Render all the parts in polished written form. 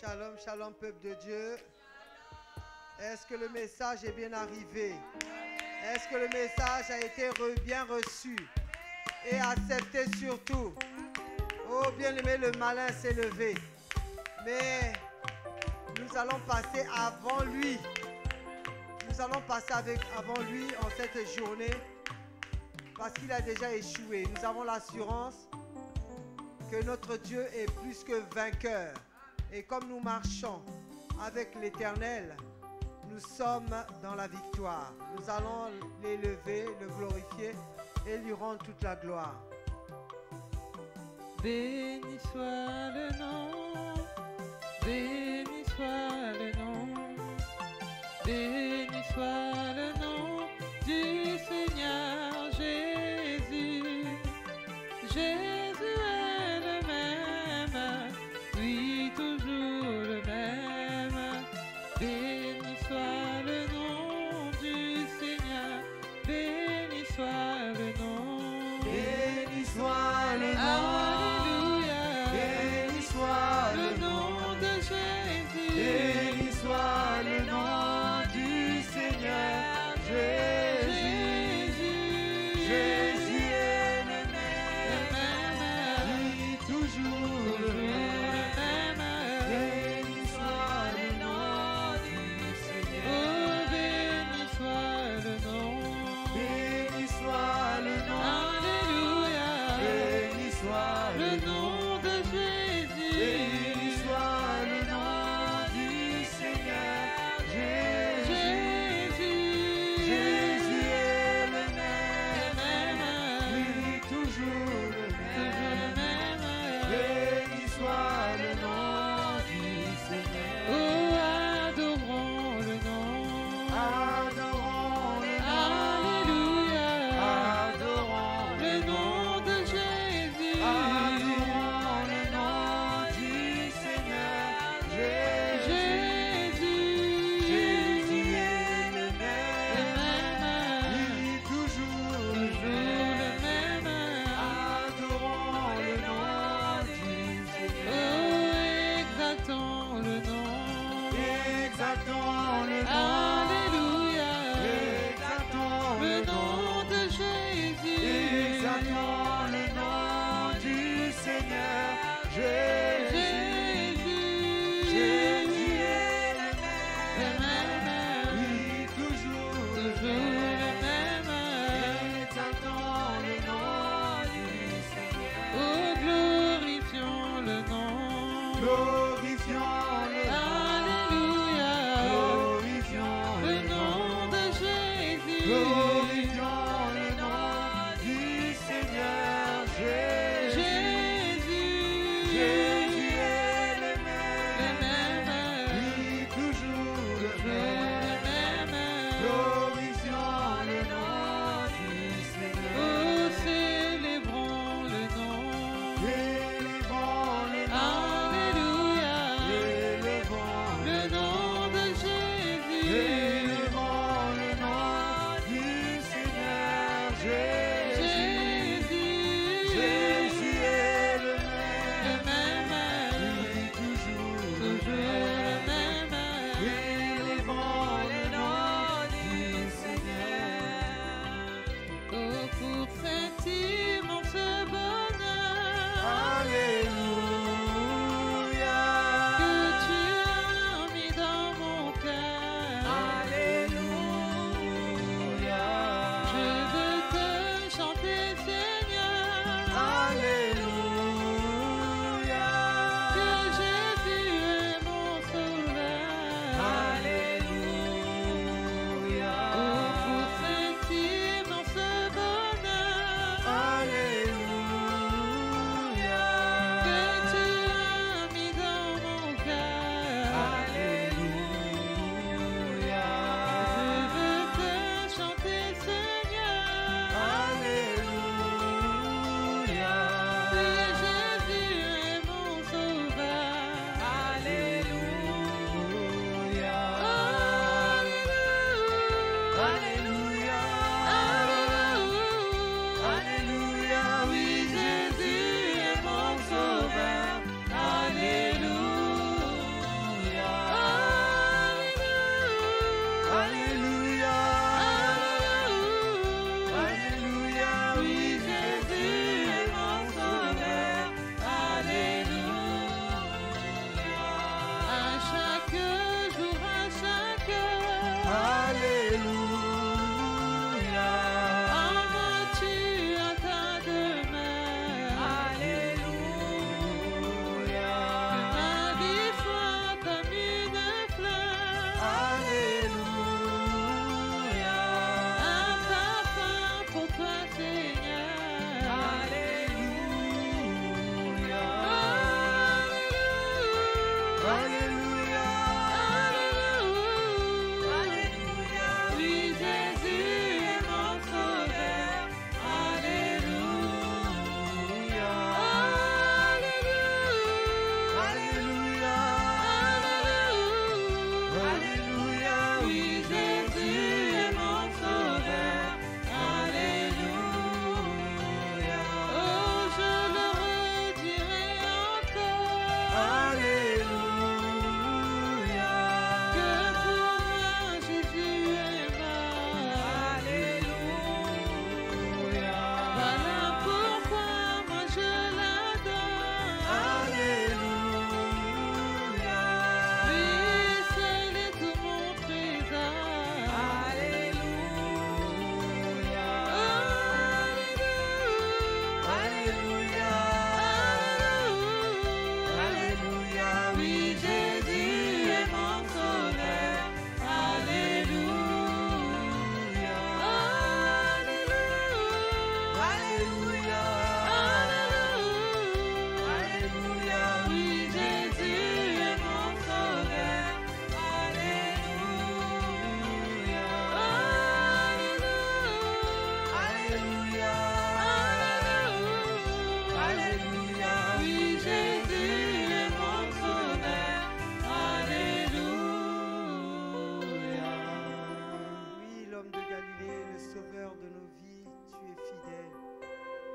Shalom, shalom, peuple de Dieu. Est-ce que le message est bien arrivé? Est-ce que le message a été bien reçu et accepté surtout? Oh, bien-aimé, le malin s'est levé. Mais nous allons passer avant lui. Nous allons passer avant lui en cette journée parce qu'il a déjà échoué. Nous avons l'assurance que notre Dieu est plus que vainqueur. Et comme nous marchons avec l'Éternel, nous sommes dans la victoire. Nous allons l'élever, le glorifier et lui rendre toute la gloire. Béni soit le nom, béni soit le nom, béni soit le nom du Seigneur Jésus. Jésus est le même, oui toujours le même. Béni soit le nom du Seigneur, béni soit le nom, Béni soit le nom. Alléluia. Béni soit Le nom de Jésus. Béni soit le nom du Seigneur.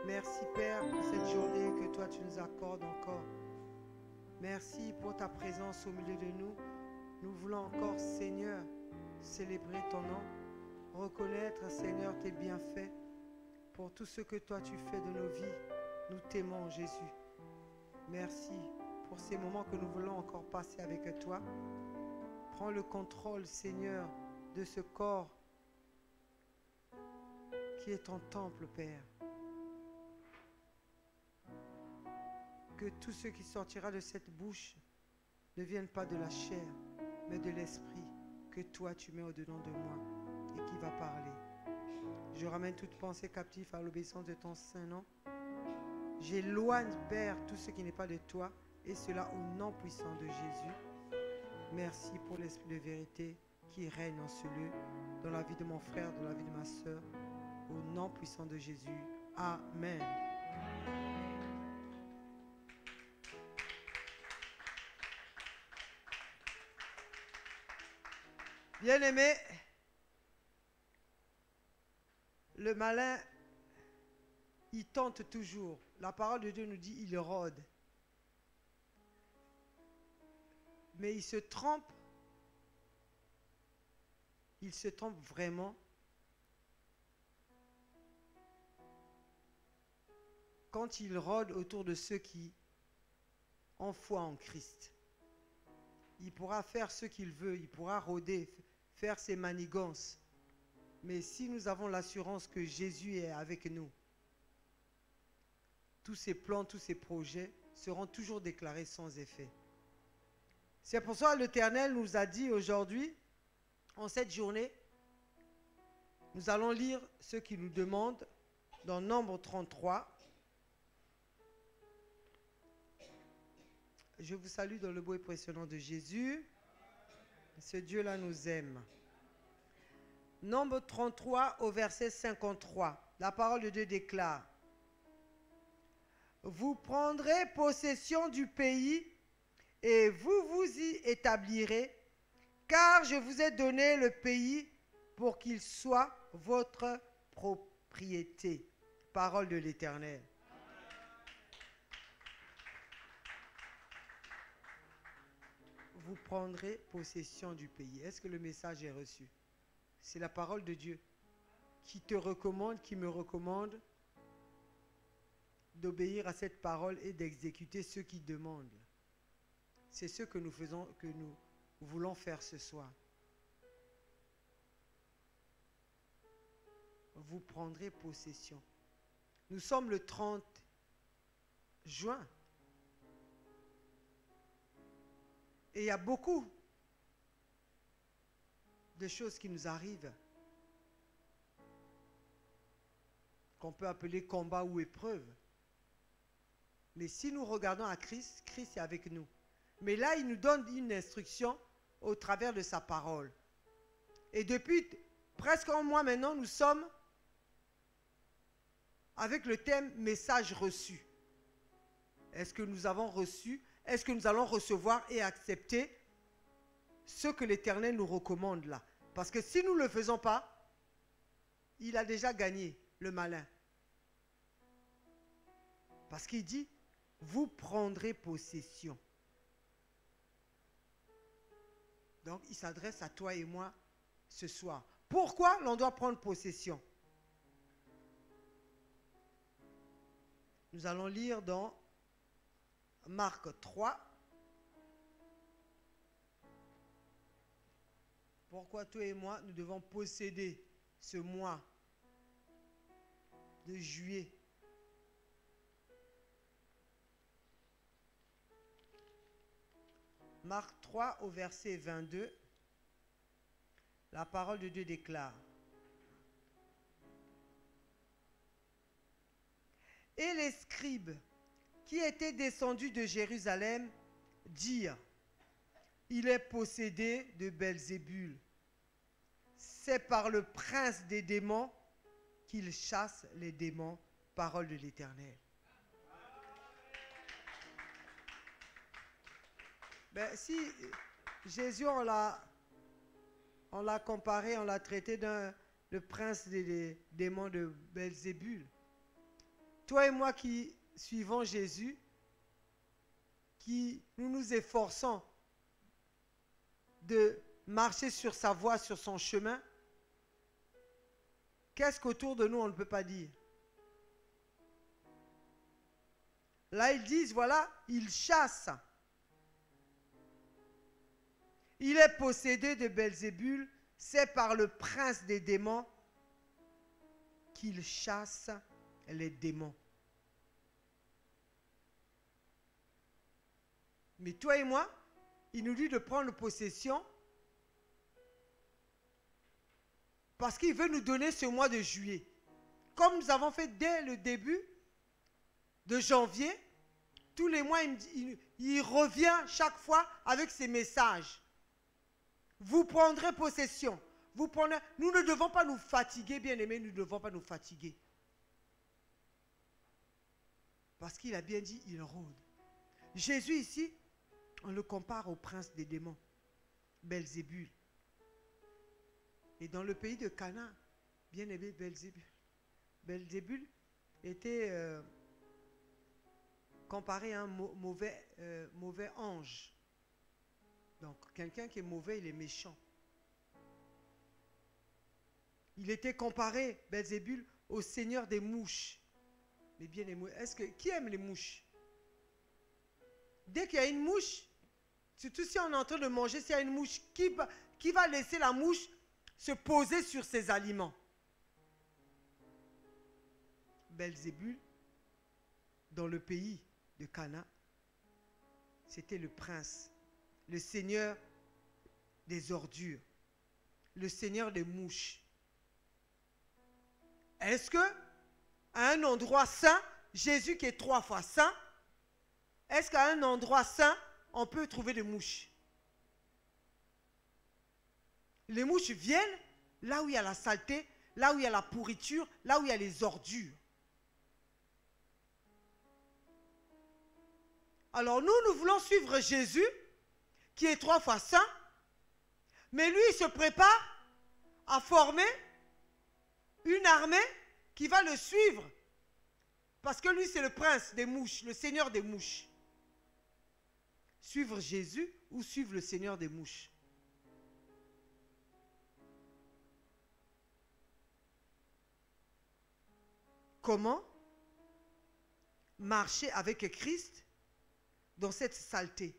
Merci Père pour cette journée que toi tu nous accordes encore. Merci pour ta présence au milieu de nous. Nous voulons encore, Seigneur, célébrer ton nom, reconnaître, Seigneur, tes bienfaits pour tout ce que toi tu fais de nos vies. Nous t'aimons, Jésus. Merci pour ces moments que nous voulons encore passer avec toi. Prends le contrôle, Seigneur, de ce corps qui est ton temple, Père. Que tout ce qui sortira de cette bouche ne vienne pas de la chair, mais de l'esprit que toi tu mets au-dedans de moi et qui va parler. Je ramène toute pensée captive à l'obéissance de ton saint nom. J'éloigne, Père, tout ce qui n'est pas de toi, et cela au nom puissant de Jésus. Merci pour l'esprit de vérité qui règne en ce lieu, dans la vie de mon frère, dans la vie de ma soeur, au nom puissant de Jésus. Amen. Bien-aimé, le malin, il tente toujours. La parole de Dieu nous dit, il rôde. Mais il se trompe vraiment quand il rôde autour de ceux qui ont foi en Christ. Il pourra faire ce qu'il veut, il pourra rôder, faire ses manigances. Mais si nous avons l'assurance que Jésus est avec nous, tous ces plans, tous ces projets seront toujours déclarés sans effet. C'est pour ça que l'Éternel nous a dit aujourd'hui, en cette journée, nous allons lire ce qu'il nous demande dans Nombre 33. Je vous salue dans le beau et précieux nom de Jésus. Ce Dieu-là nous aime. Nombre 33 au verset 53. La parole de Dieu déclare: vous prendrez possession du pays et vous vous y établirez, car je vous ai donné le pays pour qu'il soit votre propriété. Parole de l'Éternel. Vous prendrez possession du pays. Est-ce que le message est reçu? C'est la parole de Dieu qui te recommande, qui me recommande d'obéir à cette parole et d'exécuter ce qu'il demande. C'est ce que nous faisons, que nous voulons faire ce soir. Vous prendrez possession. Nous sommes le 30 juin. Et il y a beaucoup de choses qui nous arrivent, qu'on peut appeler combat ou épreuve. Mais si nous regardons à Christ, Christ est avec nous. Mais là, il nous donne une instruction au travers de sa parole. Et depuis presque un mois maintenant, nous sommes avec le thème « Message reçu ». Est-ce que nous avons reçu? Est-ce que nous allons recevoir et accepter ce que l'Éternel nous recommande là? Parce que si nous ne le faisons pas, il a déjà gagné, le malin. Parce qu'il dit, vous prendrez possession. Donc, il s'adresse à toi et moi ce soir. Pourquoi l'on doit prendre possession? Nous allons lire dans Marc 3. Pourquoi toi et moi, nous devons posséder ce mois de juillet. Marc 3 au verset 22, la parole de Dieu déclare: et les scribes qui étaient descendus de Jérusalem dirent: il est possédé de Belzébul. C'est par le prince des démons qu'il chasse les démons. Parole de l'Éternel. Ben, si Jésus, on l'a comparé, on l'a traité le prince des démons de Belzébul. toi et moi qui suivons Jésus, qui nous nous efforçons de marcher sur sa voie, sur son chemin, qu'est-ce qu'autour de nous on ne peut pas dire? Là, ils disent, voilà, il chasse. Il est possédé de Belzébul, c'est par le prince des démons qu'il chasse les démons. Mais toi et moi, il nous dit de prendre possession parce qu'il veut nous donner ce mois de juillet. Comme nous avons fait dès le début de janvier, tous les mois, il revient chaque fois avec ses messages. Vous prendrez possession. Nous ne devons pas nous fatiguer, bien-aimés, nous ne devons pas nous fatiguer. Parce qu'il a bien dit, il rôde. Jésus ici, on le compare au prince des démons, Belzébul. Et dans le pays de Cana, bien-aimé Belzébul était comparé à un mauvais ange. Donc, quelqu'un qui est mauvais, il est méchant. Il était comparé, Belzébul, au seigneur des mouches. Mais bien aimé, qui aime les mouches? Dès qu'il y a une mouche, surtout si on est en train de manger, s'il y a une mouche, qui va laisser la mouche se poser sur ses aliments? Belzébul, dans le pays de Cana, c'était le prince, le seigneur des ordures, le seigneur des mouches. Est-ce que à un endroit saint, Jésus qui est 3 fois saint, est-ce qu'à un endroit saint, on peut trouver des mouches? Les mouches viennent là où il y a la saleté, là où il y a la pourriture, là où il y a les ordures. Alors nous voulons suivre Jésus, qui est 3 fois saint, mais lui, il se prépare à former une armée qui va le suivre. Parce que lui, c'est le prince des mouches, le seigneur des mouches. Suivre Jésus ou suivre le seigneur des mouches? Comment marcher avec Christ dans cette saleté,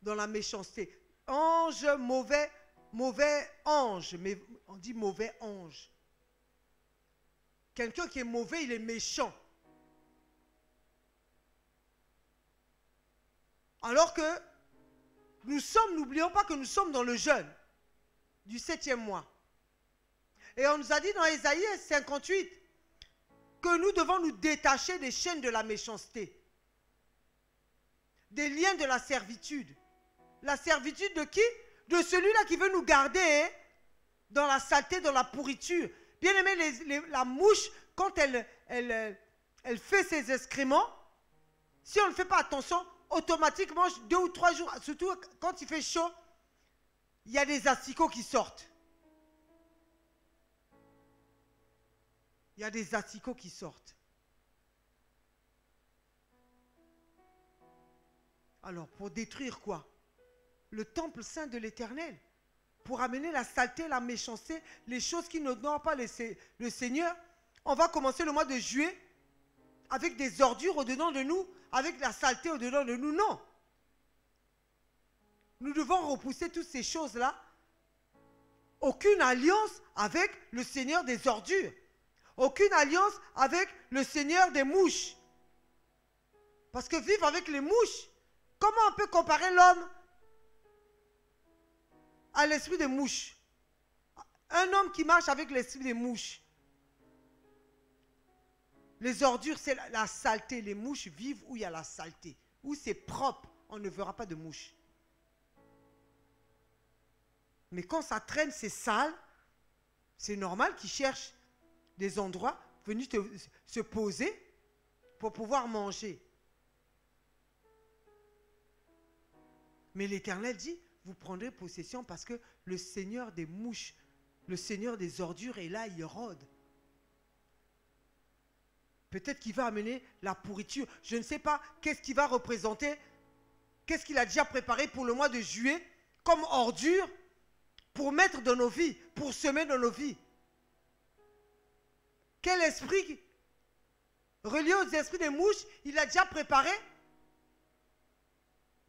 dans la méchanceté? Ange, mauvais ange, mais on dit mauvais ange. Quelqu'un qui est mauvais, il est méchant. Alors que n'oublions pas que nous sommes dans le jeûne du 7e mois. Et on nous a dit dans Ésaïe 58 que nous devons nous détacher des chaînes de la méchanceté, des liens de la servitude. La servitude de qui? De celui-là qui veut nous garder dans la saleté, dans la pourriture. Bien aimé, la mouche, quand elle fait ses excréments, si on ne fait pas attention, automatiquement, 2 ou 3 jours, surtout quand il fait chaud, il y a des asticots qui sortent. Il y a des asticots qui sortent. Alors, pour détruire quoi? Le temple saint de l'Éternel. Pour amener la saleté, la méchanceté, les choses qui n'honorent pas le Seigneur. On va commencer le mois de juillet avec des ordures au-dedans de nous, avec la saleté au-dedans de nous. Non. Nous devons repousser toutes ces choses-là. Aucune alliance avec le Seigneur des ordures. Aucune alliance avec le Seigneur des mouches. Parce que vivre avec les mouches, comment on peut comparer l'homme à l'esprit des mouches? Un homme qui marche avec l'esprit des mouches. Les ordures, c'est la saleté. Les mouches vivent où il y a la saleté. Où c'est propre, on ne verra pas de mouches. Mais quand ça traîne, c'est sale, c'est normal qu'ils cherchent des endroits venus se poser pour pouvoir manger. Mais l'Éternel dit, vous prendrez possession parce que le Seigneur des mouches, le Seigneur des ordures est là, il rôde. Peut-être qu'il va amener la pourriture. Je ne sais pas qu'est-ce qu'il va représenter, qu'est-ce qu'il a déjà préparé pour le mois de juillet comme ordure pour mettre dans nos vies, pour semer dans nos vies. Quel esprit relié aux esprits des mouches il a déjà préparé?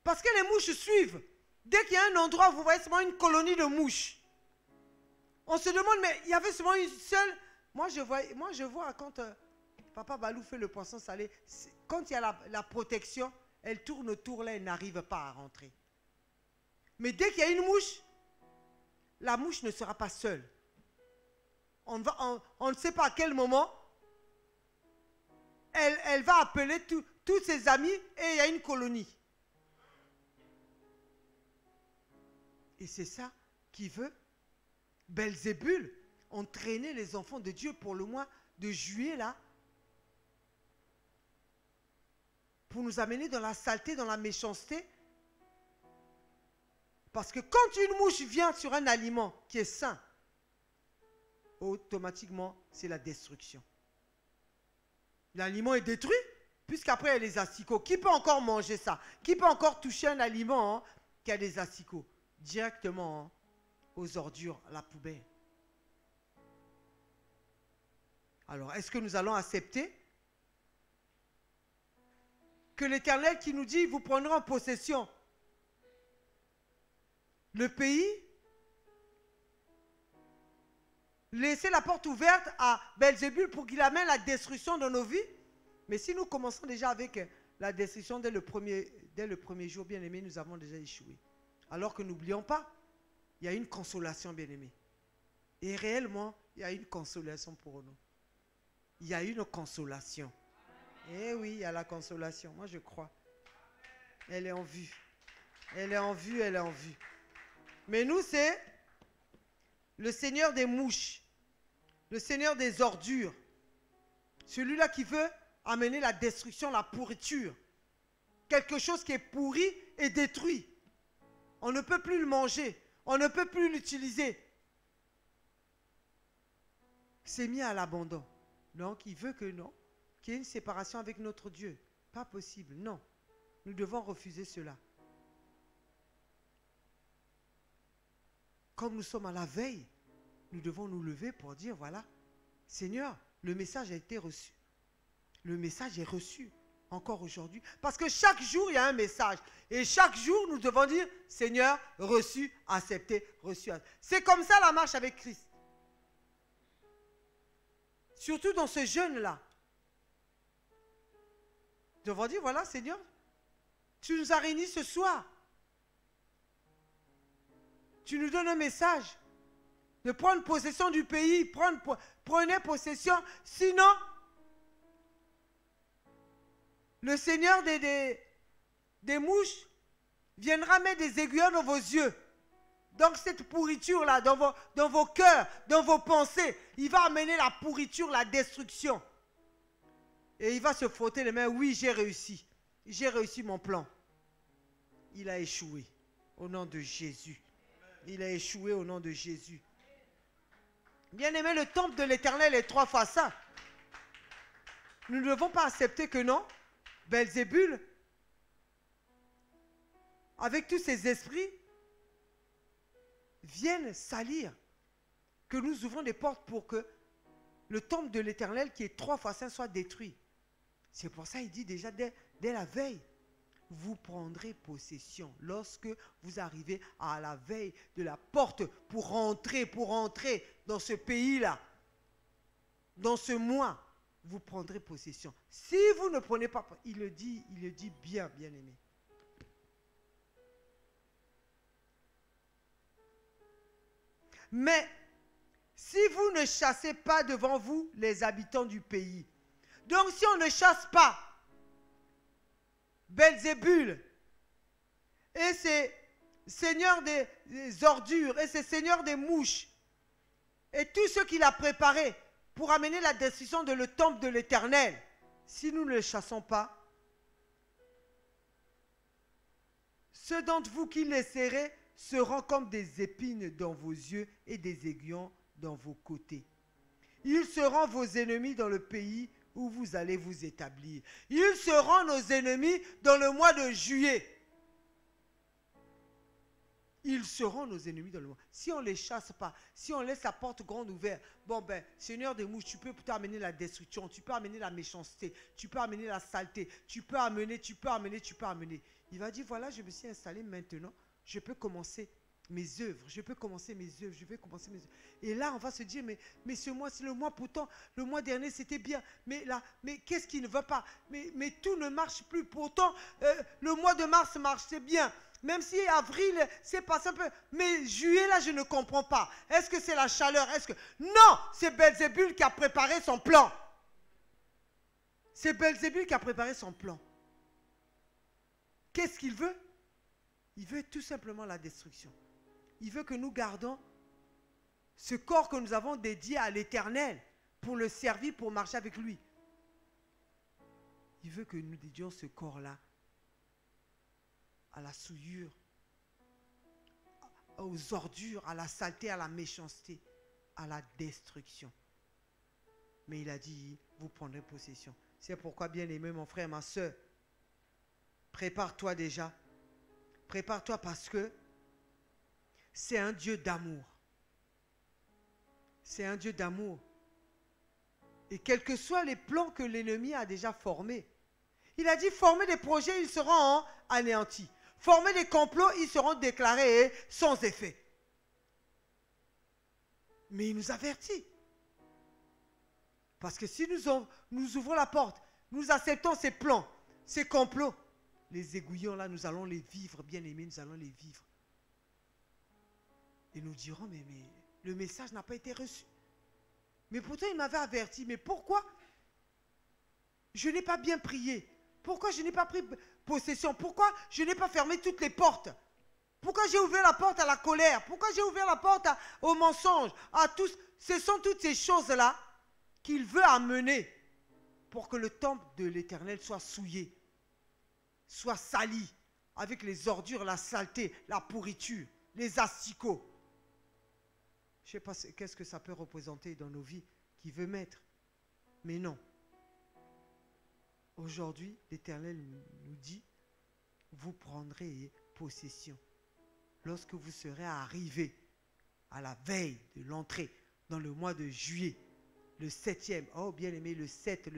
Parce que les mouches suivent. Dès qu'il y a un endroit, vous voyez seulement une colonie de mouches. On se demande, mais il y avait seulement une seule. Moi, je vois quand Papa Balou fait le poisson salé, quand il y a la protection, elle tourne autour là, elle n'arrive pas à rentrer. Mais dès qu'il y a une mouche, la mouche ne sera pas seule. On ne sait pas à quel moment elle va appeler tous ses amis et il y a une colonie. Et c'est ça qui veut Belzébul entraîner les enfants de Dieu pour le mois de juillet là, pour nous amener dans la saleté, dans la méchanceté. Parce que quand une mouche vient sur un aliment qui est sain, automatiquement, c'est la destruction. L'aliment est détruit, puisqu'après, il y a les asticots. Qui peut encore manger ça? Qui peut encore toucher un aliment qui a des asticots? Directement aux ordures, à la poubelle. Alors, est-ce que nous allons accepter que l'Éternel qui nous dit, vous prendrez en possession le pays, laisser la porte ouverte à Belzébul pour qu'il amène la destruction dans nos vies? Mais si nous commençons déjà avec la destruction dès le premier jour, bien aimé, nous avons déjà échoué. Alors que n'oublions pas, il y a une consolation, bien aimé. Et réellement, il y a une consolation pour nous. Il y a une consolation. Eh oui, il y a la consolation. Moi, je crois. Elle est en vue. Elle est en vue, elle est en vue. Mais nous, c'est le Seigneur des mouches, le Seigneur des ordures, celui-là qui veut amener la destruction, la pourriture. Quelque chose qui est pourri et détruit. On ne peut plus le manger, on ne peut plus l'utiliser. C'est mis à l'abandon. Donc, il veut que non, qu'il y ait une séparation avec notre Dieu. Pas possible, non. Nous devons refuser cela. Comme nous sommes à la veille, nous devons nous lever pour dire, voilà, Seigneur, le message a été reçu. Le message est reçu encore aujourd'hui. Parce que chaque jour, il y a un message. Et chaque jour, nous devons dire, Seigneur, reçu, accepté, reçu. C'est comme ça la marche avec Christ. Surtout dans ce jeûne-là. Nous devons dire, voilà, Seigneur, tu nous as réunis ce soir. Tu nous donnes un message de prendre possession du pays. Prenez possession. Sinon, le Seigneur des mouches viendra mettre des aiguillons dans vos yeux. Donc cette pourriture-là, dans vos cœurs, dans vos pensées, il va amener la pourriture, la destruction. Et il va se frotter les mains. Oui, j'ai réussi. J'ai réussi mon plan. Il a échoué au nom de Jésus. Il a échoué au nom de Jésus. Bien-aimé, le temple de l'Éternel est 3 fois saint. Nous ne devons pas accepter que non, Belzébul, avec tous ses esprits, viennent salir. Que nous ouvrons des portes pour que le temple de l'Éternel, qui est 3 fois saint, soit détruit. C'est pour ça qu'il dit déjà dès la veille, vous prendrez possession lorsque vous arrivez à la veille de la porte pour entrer dans ce pays-là, dans ce mois, vous prendrez possession. Si vous ne prenez pas, il le dit bien, bien aimé. Mais si vous ne chassez pas devant vous les habitants du pays, donc si on ne chasse pas Belzébul et ses seigneurs des ordures et ses seigneurs des mouches et tout ce qu'il a préparé pour amener la destruction de le temple de l'Éternel, si nous ne les chassons pas, ceux d'entre vous qui les serrez seront comme des épines dans vos yeux et des aiguillons dans vos côtés. Ils seront vos ennemis dans le pays où vous allez vous établir. Ils seront nos ennemis dans le mois de juillet. Ils seront nos ennemis dans le mois. Si on ne les chasse pas, si on laisse la porte grande ouverte, bon ben, Seigneur des mouches, tu peux amener la destruction, tu peux amener la méchanceté, tu peux amener la saleté, tu peux amener. Il va dire, voilà, je me suis installé maintenant, je peux commencer mes œuvres, Et là, on va se dire, mais ce mois-ci, le mois pourtant, le mois dernier, c'était bien. Mais là, mais qu'est-ce qui ne va pas? Mais tout ne marche plus. Pourtant, le mois de mars marchait bien. Même si avril, c'est passé un peu. Mais juillet, là, je ne comprends pas. Est-ce que c'est la chaleur? Non, c'est Belzébul qui a préparé son plan. C'est Belzébul qui a préparé son plan. Qu'est-ce qu'il veut? Il veut tout simplement la destruction. Il veut que nous gardons ce corps que nous avons dédié à l'Éternel pour le servir, pour marcher avec lui. Il veut que nous dédions ce corps-là à la souillure, aux ordures, à la saleté, à la méchanceté, à la destruction. Mais il a dit, vous prendrez possession. C'est pourquoi, bien-aimé, mon frère, ma soeur, prépare-toi déjà. Prépare-toi parce que c'est un Dieu d'amour. C'est un Dieu d'amour. Et quels que soient les plans que l'ennemi a déjà formés, il a dit, former des projets, ils seront anéantis. Former des complots, ils seront déclarés sans effet. Mais il nous avertit. Parce que si nous ouvrons la porte, nous acceptons ces plans, ces complots, les aiguillons là, nous allons les vivre, bien aimés, nous allons les vivre. Et nous dirons, mais le message n'a pas été reçu. Mais pourtant, il m'avait averti. Mais pourquoi je n'ai pas bien prié? Pourquoi je n'ai pas pris possession? Pourquoi je n'ai pas fermé toutes les portes? Pourquoi j'ai ouvert la porte à la colère? Pourquoi j'ai ouvert la porte au mensonge? À tous? Ce sont toutes ces choses-là qu'il veut amener pour que le temple de l'Éternel soit souillé, soit sali, avec les ordures, la saleté, la pourriture, les asticots. Je ne sais pas qu'est-ce que ça peut représenter dans nos vies qu'il veut mettre. Mais non. Aujourd'hui, l'Éternel nous dit, vous prendrez possession lorsque vous serez arrivés à la veille de l'entrée dans le mois de juillet, le 7e. Oh, bien aimé, le 7,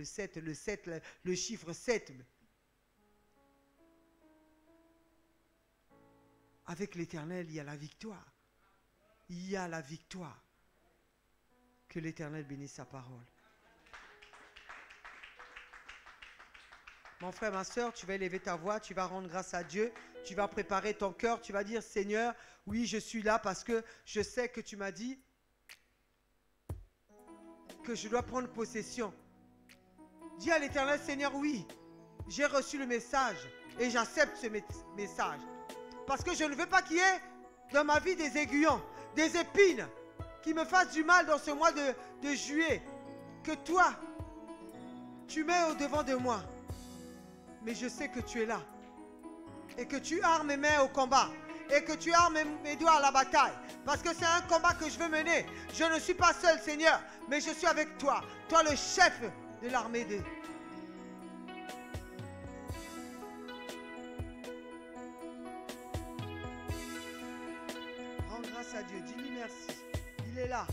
le chiffre 7. Avec l'Éternel, il y a la victoire. Il y a la victoire. Que l'Éternel bénisse sa parole. Mon frère, ma soeur, tu vas élever ta voix, tu vas rendre grâce à Dieu, tu vas préparer ton cœur, tu vas dire, Seigneur, oui, je suis là parce que je sais que tu m'as dit que je dois prendre possession. Dis à l'Éternel, Seigneur, oui, j'ai reçu le message et j'accepte ce message. Parce que je ne veux pas qu'il y ait dans ma vie des aiguillons, des épines qui me fassent du mal dans ce mois de juillet. Que toi, tu mets au-devant de moi. Mais je sais que tu es là. Et que tu armes mes mains au combat. Et que tu armes mes doigts à la bataille. Parce que c'est un combat que je veux mener. Je ne suis pas seul, Seigneur. Mais je suis avec toi. Toi, le chef de l'armée de... Rends grâce à Dieu. Dis-lui merci. Il est là.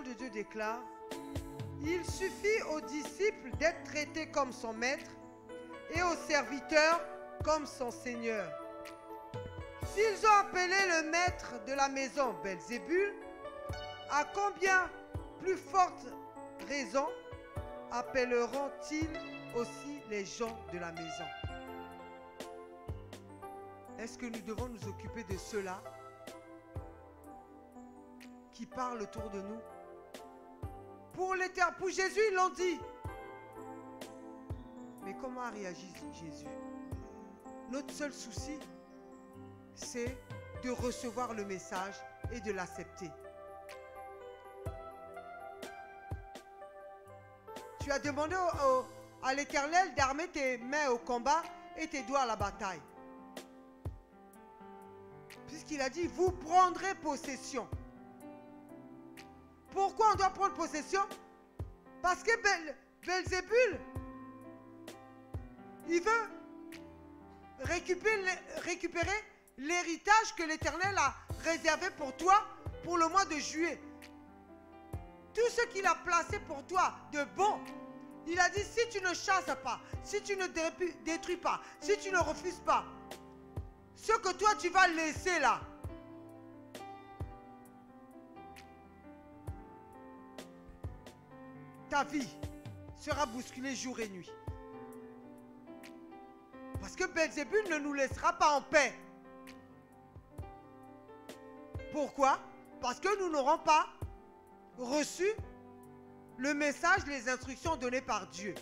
parole de Dieu déclare, il suffit aux disciples d'être traités comme son maître et aux serviteurs comme son seigneur. S'ils ont appelé le maître de la maison Belzébul, à combien plus forte raison appelleront-ils aussi les gens de la maison? Est-ce que nous devons nous occuper de ceux-là qui parlent autour de nous? Pour Jésus, ils l'ont dit. Mais comment a réagi Jésus? Notre seul souci, c'est de recevoir le message et de l'accepter. Tu as demandé à l'Éternel d'armer tes mains au combat et tes doigts à la bataille. Puisqu'il a dit, vous prendrez possession. Pourquoi on doit prendre possession? Parce que Belzébul, il veut récupérer l'héritage que l'Éternel a réservé pour toi pour le mois de juillet. Tout ce qu'il a placé pour toi de bon, il a dit, si tu ne chasses pas, si tu ne détruis pas, si tu ne refuses pas, ce que toi tu vas laisser là, ta vie sera bousculée jour et nuit. Parce que Belzébul ne nous laissera pas en paix. Pourquoi? Parce que nous n'aurons pas reçu le message, les instructions données par Dieu.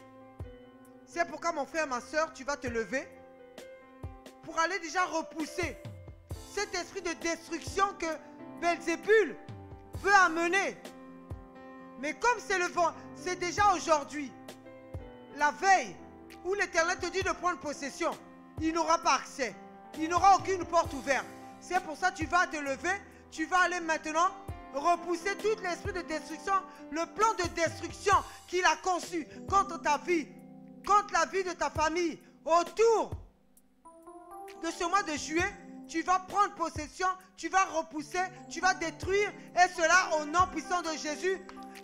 C'est pourquoi mon frère, ma soeur, tu vas te lever pour aller déjà repousser cet esprit de destruction que Belzébul veut amener. Mais comme c'est déjà aujourd'hui, la veille, où l'Éternel te dit de prendre possession, il n'aura pas accès. Il n'aura aucune porte ouverte. C'est pour ça que tu vas te lever, tu vas aller maintenant repousser tout l'esprit de destruction, le plan de destruction qu'il a conçu contre ta vie, contre la vie de ta famille, autour de ce mois de juillet. Tu vas prendre possession, tu vas repousser, tu vas détruire, et cela au nom puissant de Jésus.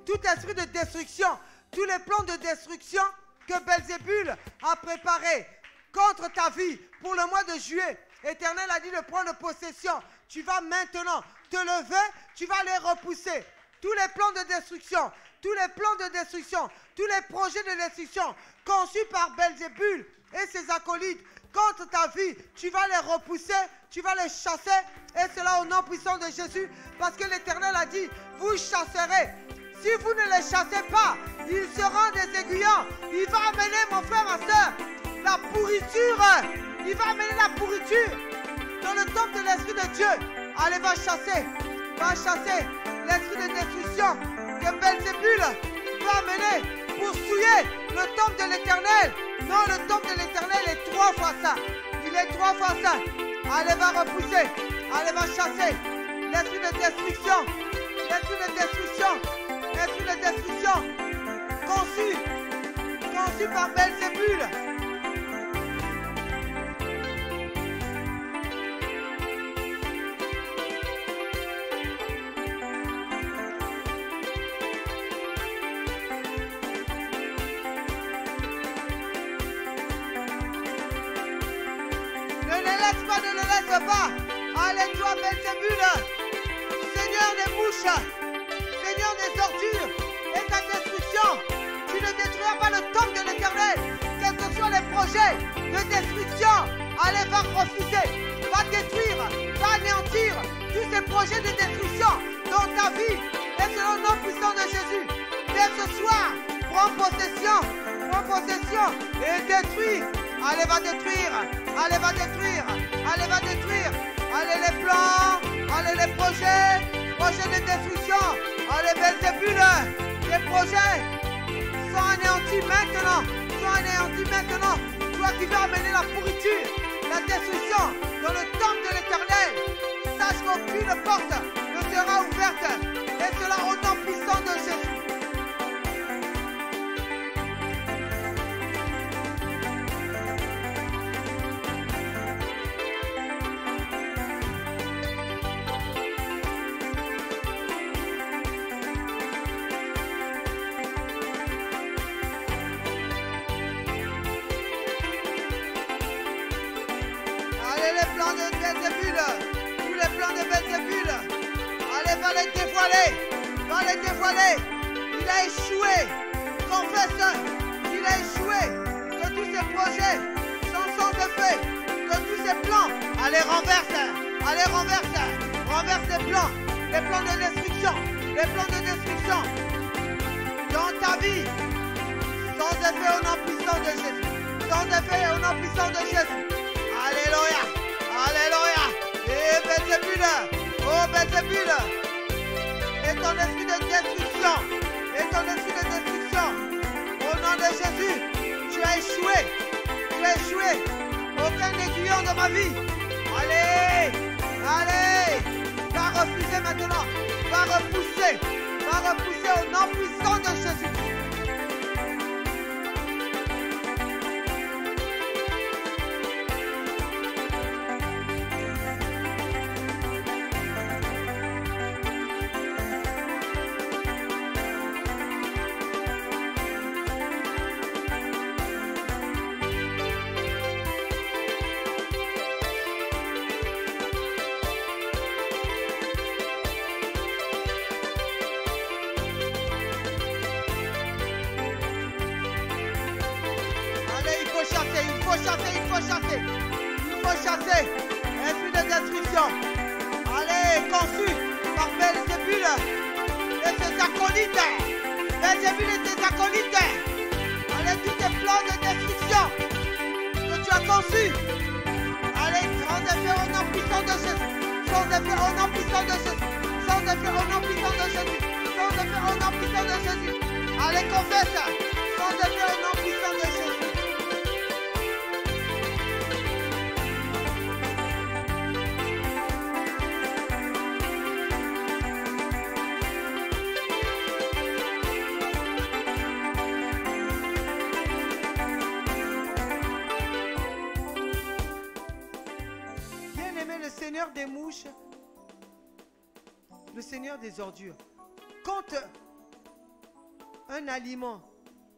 Tout esprit de destruction, tous les plans de destruction que Belzébul a préparés contre ta vie pour le mois de juillet, l'Éternel a dit de prendre possession. Tu vas maintenant te lever, tu vas les repousser. Tous les plans de destruction, tous les plans de destruction, tous les projets de destruction conçus par Belzébul et ses acolytes contre ta vie, tu vas les repousser, tu vas les chasser, et cela au nom puissant de Jésus, parce que l'Éternel a dit, vous chasserez. Si vous ne les chassez pas, ils seront des aiguillons. Il va amener, mon frère, ma soeur, la pourriture. Il va amener la pourriture dans le temple de l'Esprit de Dieu. Allez, va chasser l'esprit de destruction que Belzébul va amener pour souiller le temple de l'Éternel. Non, le temple de l'Éternel est 3 fois ça. Il est 3 fois ça. Allez, va repousser. Allez, va chasser l'esprit de destruction. L'esprit de destruction. L'esprit de destruction conçu par Belzébul. Ne le laisse pas. Allez, toi, Belzébul, Seigneur des mouches, Seigneur des ordures et ta destruction. Tu ne détruiras pas le temple de l'Éternel, quels que soient les projets de destruction. Allez, va refuser, va détruire, va anéantir tous ces projets de destruction dans ta vie. Et selon le nom puissant de Jésus, dès ce soir, prends possession et détruis. Allez, va détruire, allez, va détruire, allez, va détruire. Allez, les plans, allez, les projets de destruction. Allez, Belzébul, les projets sont anéantis maintenant. Toi qui vas amener la pourriture, la destruction dans le temple de l'Éternel, sache qu'aucune porte ne sera ouverte. Et cela au nom puissant de Jésus. Belzébul. Allez, va les dévoiler. Va les dévoiler. Il a échoué. Confesse. Il a échoué. Que tous ses projets sont sans effet. Que tous ses plans. Allez, renverse. Allez, renverse. Renverse les plans. Les plans de destruction. Les plans de destruction. Dans ta vie. Sans effet au nom puissant de Jésus. Sans effet au nom puissant de Jésus. Alléluia. Alléluia. Et Belzébul. Oh Belzébul. Et ton esprit de destruction. Et ton esprit de destruction. Au nom de Jésus. Tu as échoué. Tu as échoué. Aucun aiguillon dans ma vie. Allez. Allez. Va refuser maintenant. Va repousser. Va repousser au nom puissant de Jésus. Esprit de destruction. Allez, conçu par Belzébul et ses acolytes. Belzébul et ses acolytes. Allez, tous tes plans de destruction que tu as conçus. Allez, sans effet au nom puissant de Jésus. Sans effet au nom puissant de Jésus. Sans effet au nom puissant de Jésus. Sans effet au nom puissant de Jésus. Allez, confesse. Sans effet au nom puissant de Jésus. Seigneur des mouches, le Seigneur des ordures. Quand un aliment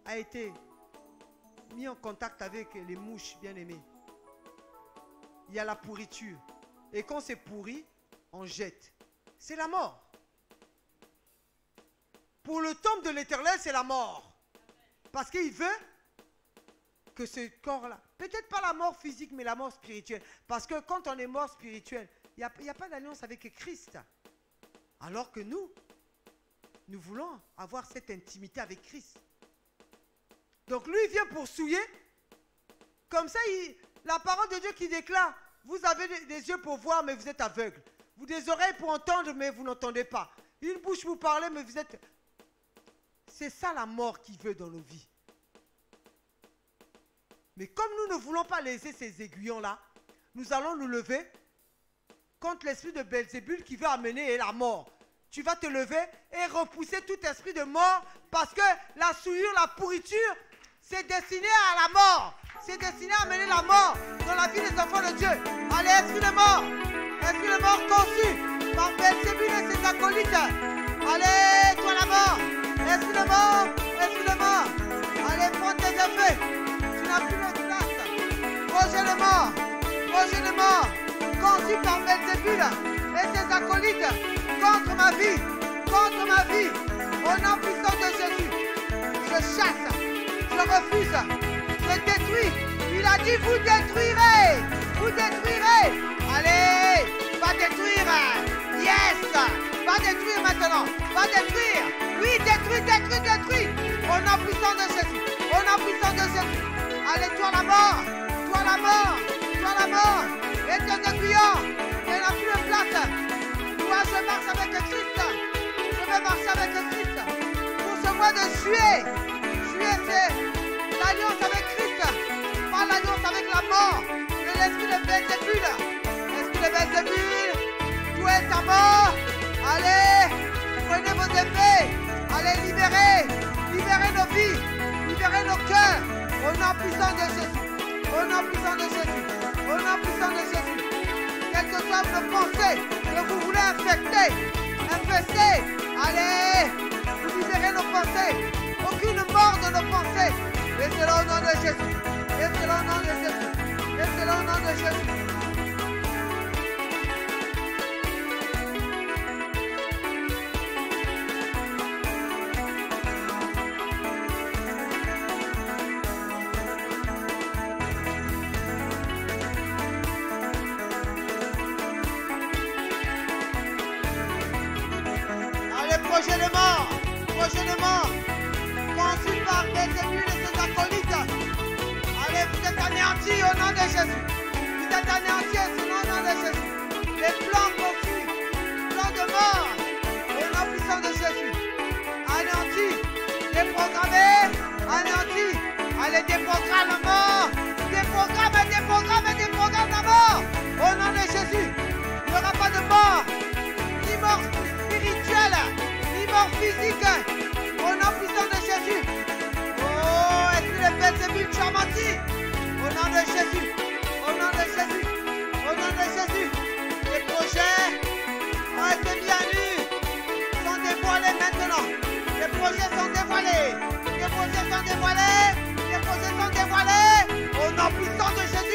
a été mis en contact avec les mouches bien-aimées, il y a la pourriture. Et quand c'est pourri, on jette. C'est la mort. Pour le temple de l'Éternel, c'est la mort. Parce qu'il veut que ce corps-là, peut-être pas la mort physique, mais la mort spirituelle. Parce que quand on est mort spirituel, il n'y a pas d'alliance avec Christ. Alors que nous voulons avoir cette intimité avec Christ. Donc lui, il vient pour souiller. Comme ça, la parole de Dieu qui déclare, vous avez des yeux pour voir, mais vous êtes aveugles. Vous des oreilles pour entendre, mais vous n'entendez pas. Une bouche pour parler, mais vous êtes... C'est ça la mort qu'il veut dans nos vies. Mais comme nous ne voulons pas laisser ces aiguillons-là, nous allons nous lever contre l'esprit de Belzébul qui veut amener la mort. Tu vas te lever et repousser tout esprit de mort parce que la souillure, la pourriture, c'est destiné à la mort. C'est destiné à amener la mort dans la vie des enfants de Dieu. Allez, esprit de mort conçu par Belzébul et ses acolytes. Allez, toi la mort. Esprit de mort, esprit de mort. Allez, prends tes effets. Tu n'as plus de place. Projet de mort, conçu par Belzébul et ses acolytes contre ma vie, au nom puissant de Jésus. Je chasse, je refuse, je détruis. Il a dit, vous détruirez. Allez, va détruire. Yes, va détruire maintenant, va détruire. Oui, détruis. Au nom puissant de Jésus, Allez, toi la mort, et tes aiguillons, il n'y a plus de place. Moi, je marche avec Christ. Je vais marcher avec Christ. Pour ce mois de juillet, c'est l'alliance avec Christ, pas l'alliance avec la mort de l'esprit de Belzébul. L'esprit de Belzébul, tout est à mort. Allez, prenez vos épées. Allez, libérez nos vies, libérez nos cœurs. Au nom puissant de Jésus. Au nom puissant de Jésus. Quelles que soient vos pensées que vous voulez infester, allez, vous libérez nos pensées. Aucune mort de nos pensées. Laissez-le au nom de Jésus. Laissez-le au nom de Jésus. projet de mort conçu par Belzébul et ses acolytes. Allez, vous êtes anéantis au nom de Jésus. Vous êtes anéantis au nom de Jésus. Les plans conçus, plans de mort, au nom puissant de Jésus. Anéantis, déprogrammés, anéantis. Allez, déprogramme la mort. Déprogramme la mort. Au nom de Jésus, il n'y aura pas de mort, ni mort spirituelle, ni mort physique. Au nom puissant de Jésus. Oh, esprit de Belzébul, tu as menti. Au nom de Jésus. Au nom de Jésus. Au nom de Jésus. Les projets ont été mis à nu, sont dévoilés maintenant. Les projets sont dévoilés. Les projets sont dévoilés. Les projets sont dévoilés. Au nom puissant de Jésus-Christ.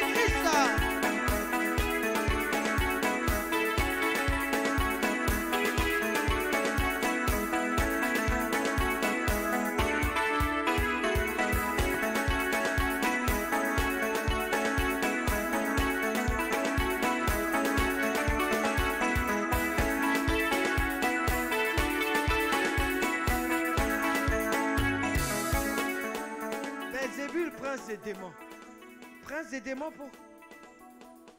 Prince des démons pour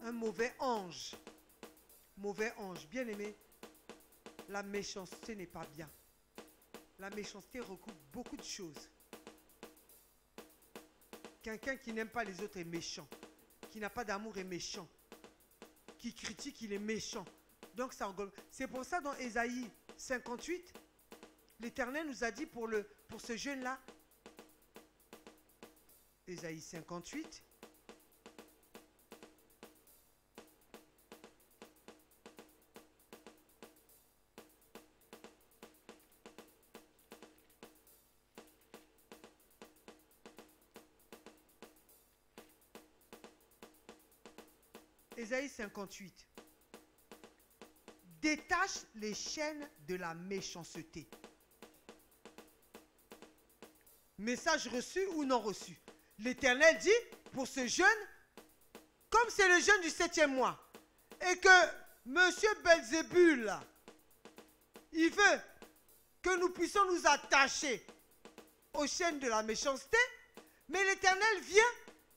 un mauvais ange. Mauvais ange. Bien aimé, la méchanceté n'est pas bien. La méchanceté recoupe beaucoup de choses. Quelqu'un qui n'aime pas les autres est méchant. Qui n'a pas d'amour est méchant. Qui critique, il est méchant. Donc ça englobe. C'est pour ça dans Ésaïe 58, l'Éternel nous a dit pour ce jeune-là, Ésaïe 58. Ésaïe 58. Détache les chaînes de la méchanceté. Message reçu ou non reçu. L'Éternel dit, pour ce jeûne, comme c'est le jeûne du 7e mois, et que M. Belzébul, il veut que nous puissions nous attacher aux chaînes de la méchanceté, mais l'Éternel vient,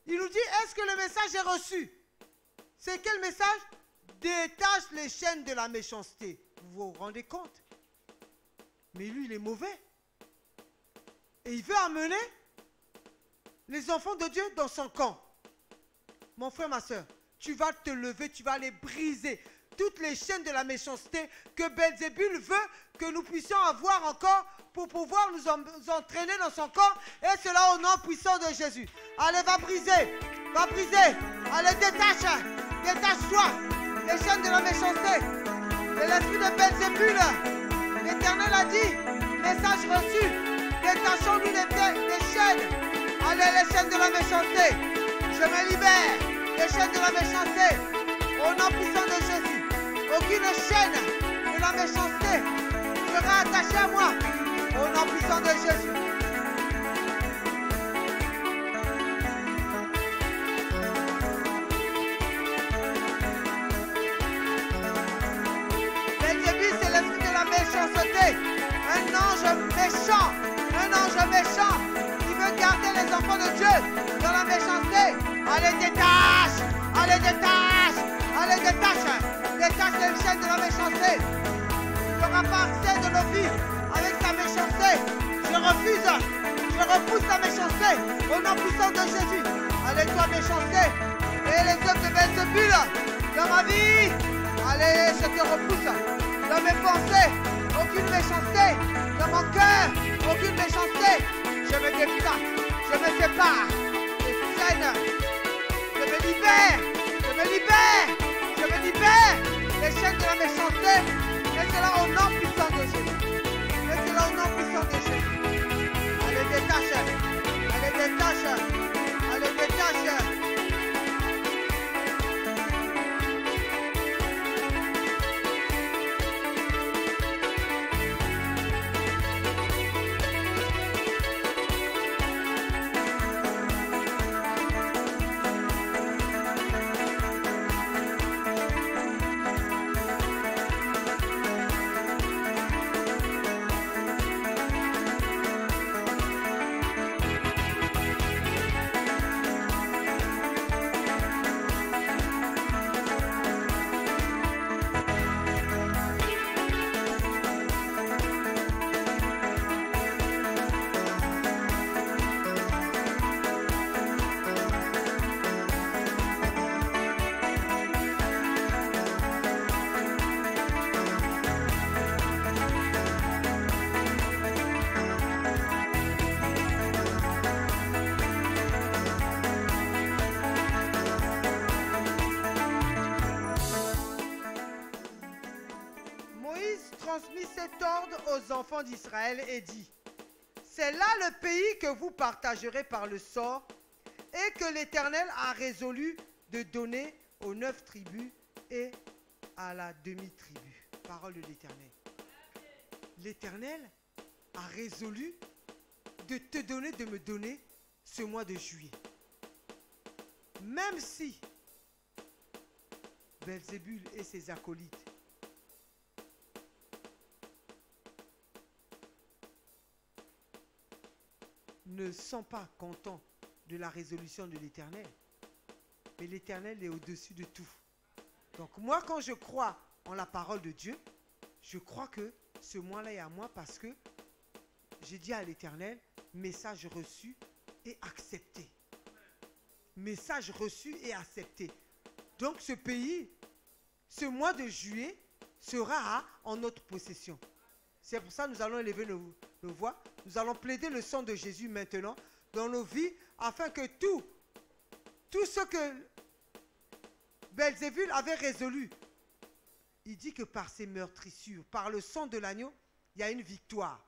il nous dit, est-ce que le message est reçu? C'est quel message? Détache les chaînes de la méchanceté. Vous vous rendez compte? Mais lui, il est mauvais. Et il veut amener les enfants de Dieu dans son camp. Mon frère, ma soeur, tu vas te lever, tu vas aller briser toutes les chaînes de la méchanceté que Belzébul veut que nous puissions avoir encore pour pouvoir nous entraîner dans son camp. Et cela au nom puissant de Jésus. Allez, va briser. Va briser. Allez, détache. Détache-toi les chaînes de la méchanceté. Et l'esprit de Belzébul, l'Éternel a dit, message reçu, détachons-nous des chaînes. Allez, les chaînes de la méchanceté, je me libère des chaînes de la méchanceté. Au nom puissant de Jésus, aucune chaîne de la méchanceté sera attachée à moi. Au nom puissant de Jésus. Belzébul, c'est l'esprit de la méchanceté. Un ange méchant. Garder les enfants de Dieu dans la méchanceté. Allez, détache. Allez, détache. Allez, détache. Détache les chaînes de la méchanceté. Tu n'auras pas accès de nos vies avec ta méchanceté. Je repousse la méchanceté au nom puissant de Jésus. Allez, toi méchanceté. Et les œuvres de Belzébul dans ma vie. Allez, je te repousse. Dans mes pensées, aucune méchanceté. Dans mon cœur, aucune méchanceté. Je me dépare, je me sépare des chaînes, je me libère, des chaînes de la méchanceté, et cela au nom puissant de Jésus. Et cela au nom puissant de Jésus. Allez, détache, allez, détache, allez, détache. aux enfants d'Israël et dit, c'est là le pays que vous partagerez par le sort et que l'Éternel a résolu de donner aux 9 tribus et à la demi-tribu. Parole de l'Éternel. L'Éternel a résolu de te donner, de me donner ce mois de juillet. Même si Belzébul et ses acolytes ne sont pas contents de la résolution de l'Éternel, mais l'Éternel est au-dessus de tout. Donc moi, quand je crois en la parole de Dieu, je crois que ce mois-là est à moi parce que j'ai dit à l'Éternel, message reçu et accepté. Message reçu et accepté. Donc ce pays, ce mois de juillet, sera en notre possession. C'est pour ça que nous allons élever nos voix. Nous allons plaider le sang de Jésus maintenant dans nos vies, afin que tout ce que Belzébul avait résolu, il dit que par ses meurtrissures, par le sang de l'agneau, il y a une victoire.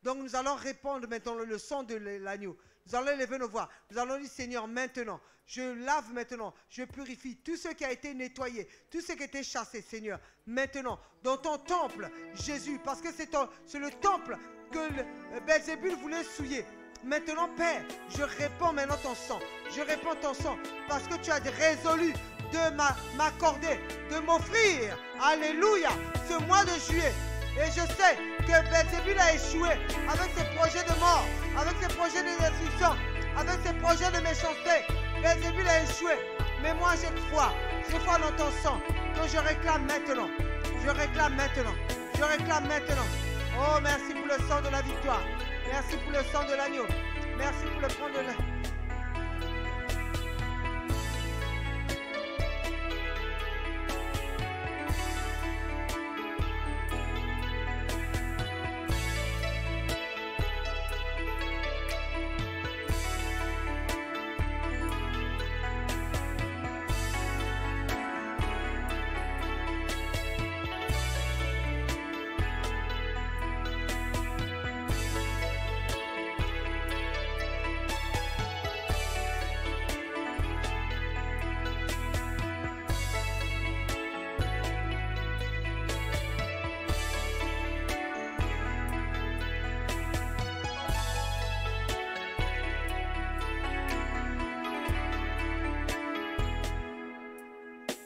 Donc nous allons répandre maintenant le sang de l'agneau. Nous allons élever nos voix. Nous allons dire, Seigneur, maintenant, je lave maintenant, je purifie tout ce qui a été nettoyé, tout ce qui a été chassé, Seigneur. Maintenant, dans ton temple, Jésus, parce que c'est le temple que Belzébul voulait souiller. Maintenant, Père, je répands maintenant ton sang. Je répands ton sang parce que tu as résolu de m'accorder, de m'offrir, alléluia, ce mois de juillet. Et je sais que Belzébul a échoué avec ses projets de mort, avec ses projets de destruction, avec ses projets de méchanceté. Belzébul a échoué. Mais moi, je crois dans ton sang que je réclame maintenant. Je réclame maintenant. Je réclame maintenant. Oh, merci pour le sang de la victoire. Merci pour le sang de l'agneau. Merci pour le sang de l'agneau.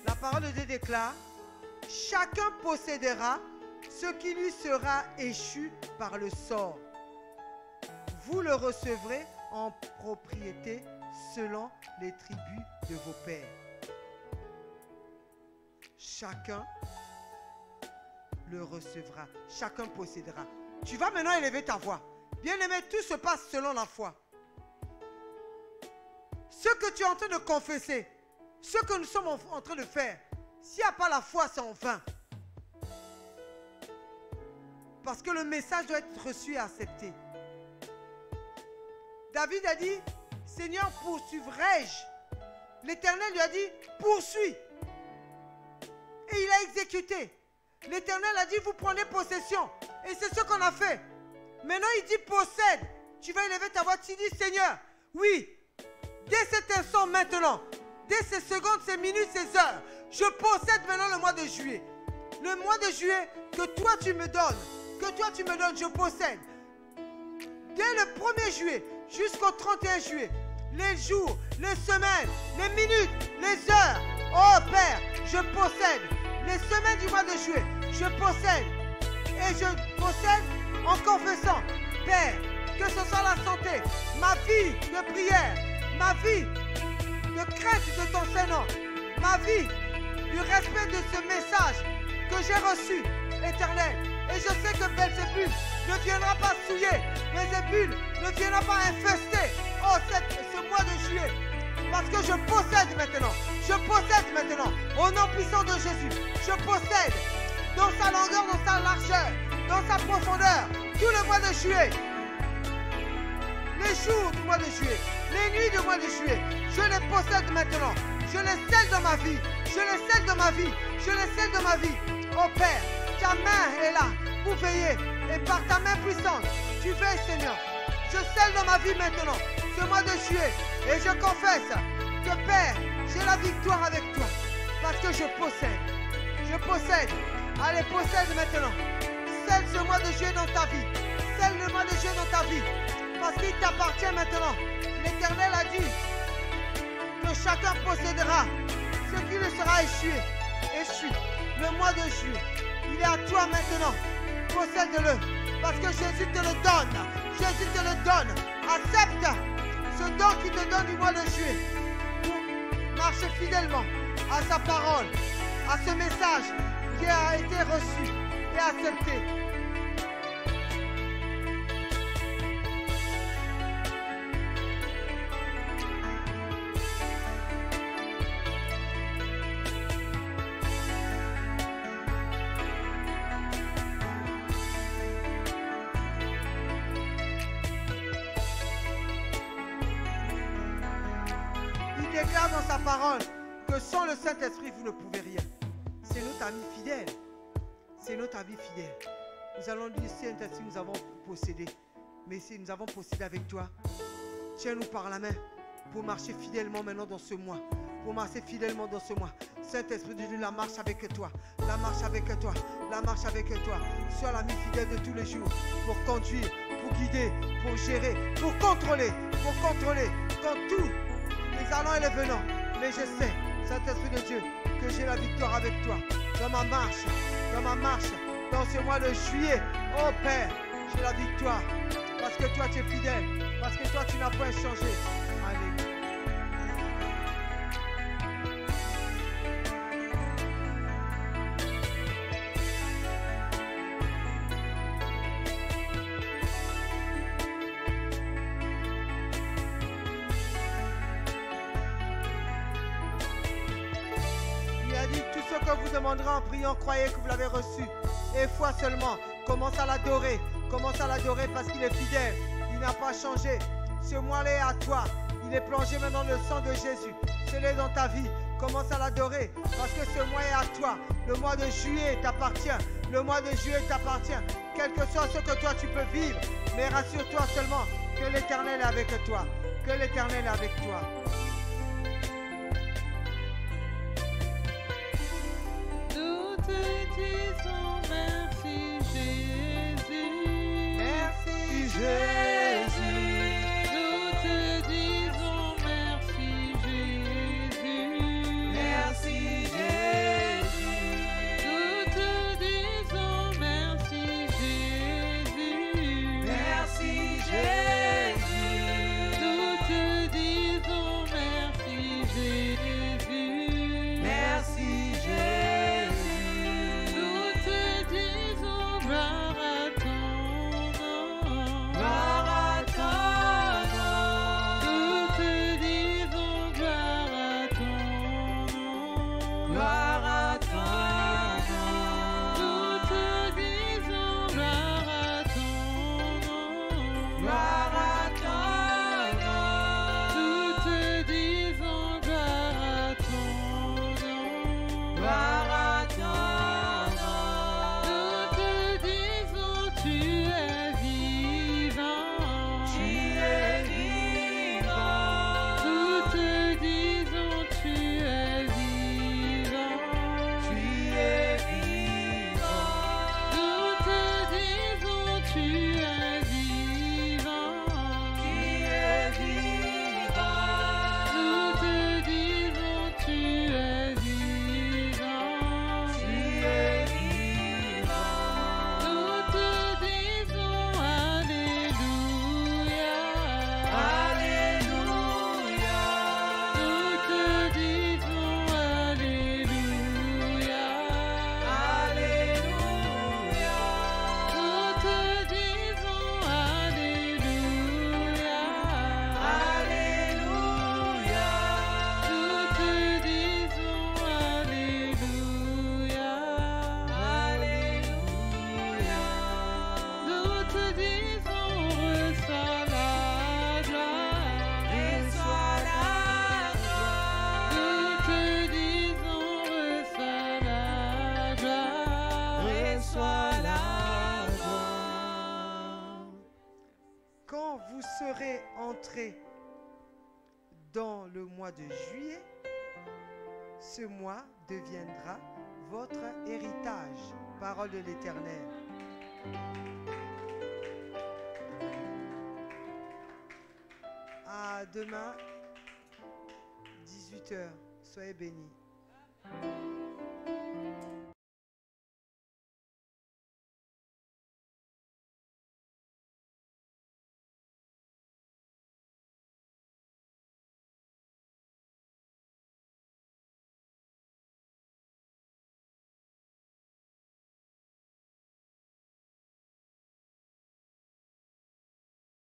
La parole de Dieu déclare, chacun possédera ce qui lui sera échu par le sort. Vous le recevrez en propriété selon les tribus de vos pères. Chacun le recevra, chacun possédera. Tu vas maintenant élever ta voix. Bien-aimé, tout se passe selon la foi. Ce que tu es en train de confesser, ce que nous sommes en train de faire, s'il n'y a pas la foi, c'est en vain. Parce que le message doit être reçu et accepté. David a dit, Seigneur, poursuivrai-je? L'Éternel lui a dit, poursuis. Et il a exécuté. L'Éternel a dit, vous prenez possession. Et c'est ce qu'on a fait. Maintenant, il dit, possède. Tu vas élever ta voix, tu dis, Seigneur, oui, dès cet instant maintenant, dès ces secondes, ces minutes, ces heures, je possède maintenant le mois de juillet. Le mois de juillet que toi tu me donnes, je possède. Dès le 1er juillet jusqu'au 31 juillet, les jours, les semaines, les minutes, les heures, oh Père, je possède. Les semaines du mois de juillet, je possède. Et je possède en confessant, Père, que ce soit la santé, ma vie de prière, ma vie de crainte de ton Saint-Nom, ma vie du respect de ce message que j'ai reçu, Éternel. Et je sais que Belzébul ne viendra pas souiller, Belzébul ne viendra pas infester ce mois de juillet. Parce que je possède maintenant, au nom puissant de Jésus, je possède dans sa longueur, dans sa largeur, dans sa profondeur, tout le mois de juillet, les jours du mois de juillet, les nuits du mois de juillet, je les possède maintenant, je les scelle dans ma vie, je les scelle dans ma vie, je les scelle dans ma vie. Oh Père, ta main est là pour veiller Et par ta main puissante, tu veilles, Seigneur. Je scelle dans ma vie maintenant ce mois de juillet. Et je confesse que Père, j'ai la victoire avec toi. Parce que je possède. Je possède. Allez, possède maintenant. Scelle ce mois de juillet dans ta vie. Scelle le mois de juillet dans ta vie. Parce qu'il t'appartient maintenant. L'Éternel a dit que chacun possédera ce qui lui sera échu. Le mois de juillet. Il est à toi maintenant. Possède-le. Parce que Jésus te le donne. Jésus te le donne. Accepte ce don qu'il te donne du mois de juillet. Pour marcher fidèlement à sa parole. À ce message qui a été reçu et accepté. Il déclare dans sa parole que sans le Saint-Esprit, vous ne pouvez rien. C'est notre ami fidèle. C'est notre ami fidèle. Nous allons dire, Saint-Esprit, nous avons possédé. Mais si nous avons possédé avec toi, tiens-nous par la main pour marcher fidèlement maintenant dans ce mois. Pour marcher fidèlement dans ce mois. Saint-Esprit de Dieu, la marche avec toi. La marche avec toi. La marche avec toi. Sois l'ami fidèle de tous les jours. Pour conduire, pour guider, pour gérer, pour contrôler. Pour contrôler. Quand tous les allants et les venants. Mais je sais, Saint-Esprit de Dieu, que j'ai la victoire avec toi. Dans ma marche, dans ce mois de juillet. Oh Père, j'ai la victoire. Parce que toi tu es fidèle. Parce que toi tu n'as pas changé. Alléluia. Demanderez en priant, croyez que vous l'avez reçu. Et foi seulement. Commence à l'adorer. Commence à l'adorer parce qu'il est fidèle. Il n'a pas changé. Ce mois-là est à toi. Il est plongé maintenant dans le sang de Jésus. C'est dans ta vie. Commence à l'adorer parce que ce mois est à toi. Le mois de juillet t'appartient. Le mois de juillet t'appartient. Quel que soit ce que toi tu peux vivre. Mais rassure-toi seulement que l'Éternel est avec toi. Que l'Éternel est avec toi. Merci Jésus. le mois de juillet, ce mois deviendra votre héritage. Parole de l'Éternel. À demain, 18h. Soyez bénis.